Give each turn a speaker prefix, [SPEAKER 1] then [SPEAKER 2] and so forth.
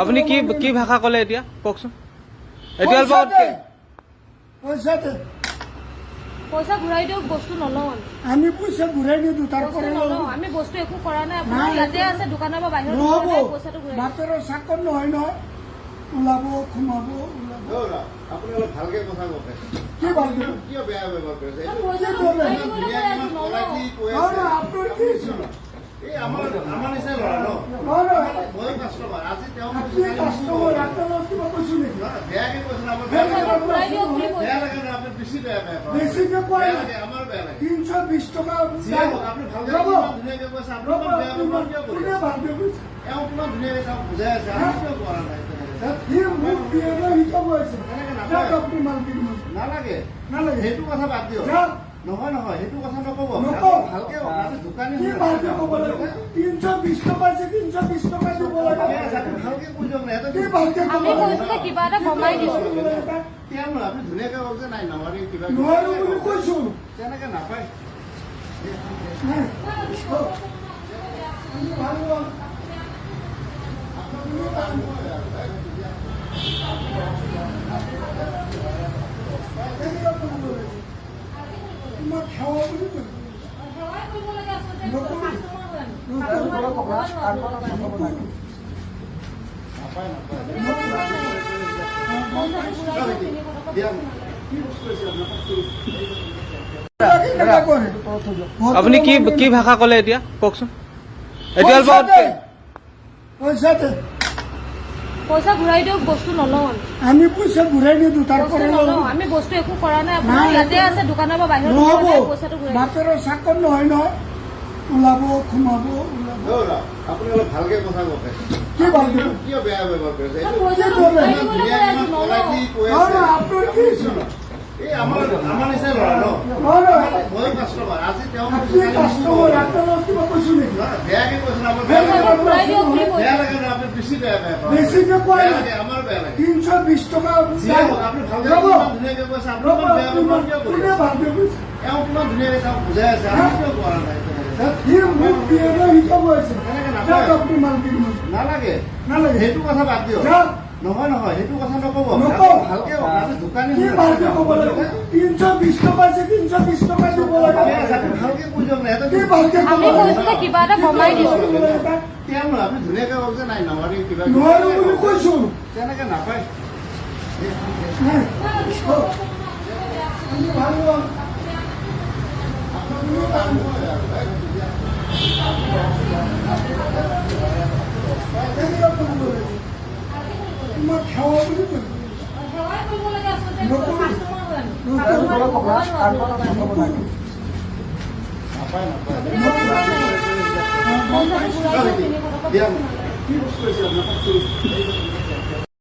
[SPEAKER 1] আপনি কি কি ভাষা কলে এতিয়া কওকচোন এতিয়া
[SPEAKER 2] পইচা ঘূৰাই দিয়ক, বস্তু নলওঁ
[SPEAKER 3] আমি পইচা ঘূৰাই নিদিওঁ। তাৰপৰা
[SPEAKER 2] আমি বস্তু একো কৰা নাই। আপুনি ইয়াতে আছে দোকানৰ পৰা বাহিৰত
[SPEAKER 3] নহ'ব,
[SPEAKER 2] পইচাটো ঘূৰাই
[SPEAKER 3] বাপেৰৰ চাকৰ নহয় নহয়, ওলাব সোমাব
[SPEAKER 4] আপুনি অলপ ভালকে কথা কওঁক।
[SPEAKER 3] কি ভালকে
[SPEAKER 4] কিয় বেয়া ব্যৱহাৰ কৰিছে?
[SPEAKER 3] আপোনাৰ কি
[SPEAKER 4] এই আমাৰ নিচিনা ল'ৰা ন, ময়ো কাষ্টমাৰ। আজি তেওঁ
[SPEAKER 3] কাষ্টমাৰ কিবা কৈছো নেকি?
[SPEAKER 4] বেয়াকে কৈছে আমাৰ
[SPEAKER 2] ঘূৰাই দিয়ক বুলি কৈছে।
[SPEAKER 4] বেয়া লাগে ন, আপুনি বেছি বেয়া
[SPEAKER 3] বেছিকে কোৱা
[SPEAKER 4] বেয়া লাগে, আমাৰ বেয়া লাগে।
[SPEAKER 3] 320 টকা
[SPEAKER 4] যিয়ে হওক আপুনি ভালকে ইমান ধুনীয়াকে কৈছে, আপুনি ইমান বেয়া ব্যৱহাৰ কিয় কৰিছে?
[SPEAKER 3] কোনে ভালকে কৈছে?
[SPEAKER 4] এওঁ কিমান ধুনীয়াকে তেওঁক বুজাই আছে, আমি কিয় কৰা নাই?
[SPEAKER 3] সি মোক বিয়েৰে শিকাব আছে। যাওক আপুনি মালকিন
[SPEAKER 4] নালাগে
[SPEAKER 3] নালাগে,
[SPEAKER 4] সেইটো কথা বাদ দিয়ক।
[SPEAKER 3] যাওক।
[SPEAKER 4] নহয় নহয়, সেইটো কথা নক'ব।
[SPEAKER 3] নকওঁ।
[SPEAKER 4] ভালকে দোকানী
[SPEAKER 3] কি ভালকে ক'ব লাগে? 320 টকা আছে, 320 টকা দিব লাগে।
[SPEAKER 4] ভালকে বুজক না,
[SPEAKER 3] কি ভালকে ক'ব
[SPEAKER 2] আমি
[SPEAKER 3] লাগে?
[SPEAKER 2] কৈছো যে কিবা এটা কমাই দিছো।
[SPEAKER 4] তেওঁ নহয়, আপুনি ধুনীয়াকে কওক যে নাই নোৱাৰি কিবা
[SPEAKER 3] নোৱাৰো বুলি কৈছো।
[SPEAKER 4] তেনেকে নাপায়।
[SPEAKER 3] নাই। ভাল হ'ল। তোমাক খাওয়া বুলি কৈছো।
[SPEAKER 2] সেৱাই কৰিব লাগে আচলতে।
[SPEAKER 3] নকৰো।
[SPEAKER 1] আপনি কি কি ভাষা কলে এতিয়া কওকচোন এতিয়া
[SPEAKER 3] পইচা দে।
[SPEAKER 2] পইচা ঘূৰাই দিয়ক, বস্তু নলওঁ
[SPEAKER 3] আমি পইচা ঘূৰাই নিদিওঁ। তাৰপৰা
[SPEAKER 2] আমি বস্তু একো কৰা নাই। আপুনি ইয়াতে আছে দোকানৰ পৰা বাহিৰত
[SPEAKER 3] নহ'ব,
[SPEAKER 2] পইচাটো ঘূৰাই
[SPEAKER 3] বাপেৰৰ চাকৰ নহয় নহয়, ওলাব সোমাব
[SPEAKER 4] আপুনি অলপ ভালকে কথা কওক।
[SPEAKER 3] কি ভালকে
[SPEAKER 4] কিয় বেয়া ব্যৱহাৰ কৰিছে?
[SPEAKER 3] আপোনাৰ কি
[SPEAKER 4] এই আমাৰ নিচিনা ল'ৰা ন, ময়ো কাষ্টমাৰ। আজি তেওঁ
[SPEAKER 3] কাষ্টমাৰ কিবা কৈছো নেকি?
[SPEAKER 4] বেয়াকে কৈছে আমাৰ
[SPEAKER 2] ঘূৰাই দিয়ক বুলি কৈছে।
[SPEAKER 4] বেয়া লাগে ন, আপুনি বেছি বেয়া
[SPEAKER 3] বেছিকে কোৱা
[SPEAKER 4] বেয়া লাগে, আমাৰ বেয়া লাগে।
[SPEAKER 3] 320 টকা
[SPEAKER 4] যিয়ে হওক আপুনি ভালকে ইমান ধুনীয়াকে কৈছে, আপুনি ইমান বেয়া ব্যৱহাৰ কিয়
[SPEAKER 3] কোনে
[SPEAKER 4] কৰিছে?
[SPEAKER 3] ভালকে কৈছে?
[SPEAKER 4] এওঁ কিমান ধুনীয়াকে তেওঁক বুজাই আছে, আমি কিয় কৰা নাই?
[SPEAKER 3] সি মোক বিয়েৰে শিকাব আছে।
[SPEAKER 4] তেনেকে
[SPEAKER 3] যাওক
[SPEAKER 4] নাপায়।
[SPEAKER 3] আপুনি মালকিন
[SPEAKER 4] নালাগে
[SPEAKER 3] নালাগে,
[SPEAKER 4] সেইটো কথা বাদ দিয়ক।
[SPEAKER 3] যাওক।
[SPEAKER 4] নহয় নহয়, সেইটো কথা নক'ব।
[SPEAKER 3] নকওঁ।
[SPEAKER 4] ভালকে দোকানী
[SPEAKER 3] কি ভালকে ক'ব লাগে? 320 টকা আছে, 320 টকা দিব লাগে।
[SPEAKER 4] ভালকে বুজক না,
[SPEAKER 3] কি ভালকে ক'ব
[SPEAKER 2] আমি
[SPEAKER 3] লাগে?
[SPEAKER 2] কৈছো যে কিবা এটা কমাই দিছো।
[SPEAKER 4] তেওঁ নহয়, আপুনি ধুনীয়াকে কওক যে নাই নোৱাৰি কিবা
[SPEAKER 3] নোৱাৰো বুলি কৈছো।
[SPEAKER 4] তেনেকে নাপায়।
[SPEAKER 3] নাই। ভাল হ'ল। তোমাক খাওয়া বুলি কৈছো।
[SPEAKER 2] সেৱাই কৰিব লাগে আচলতে।
[SPEAKER 3] নকৰো।
[SPEAKER 4] নাপায় নাপায়।
[SPEAKER 2] পইচাটো ঘূৰাই দিয়ক, 300 টকা।
[SPEAKER 4] কি বস্তু হৈছে আপোনাক?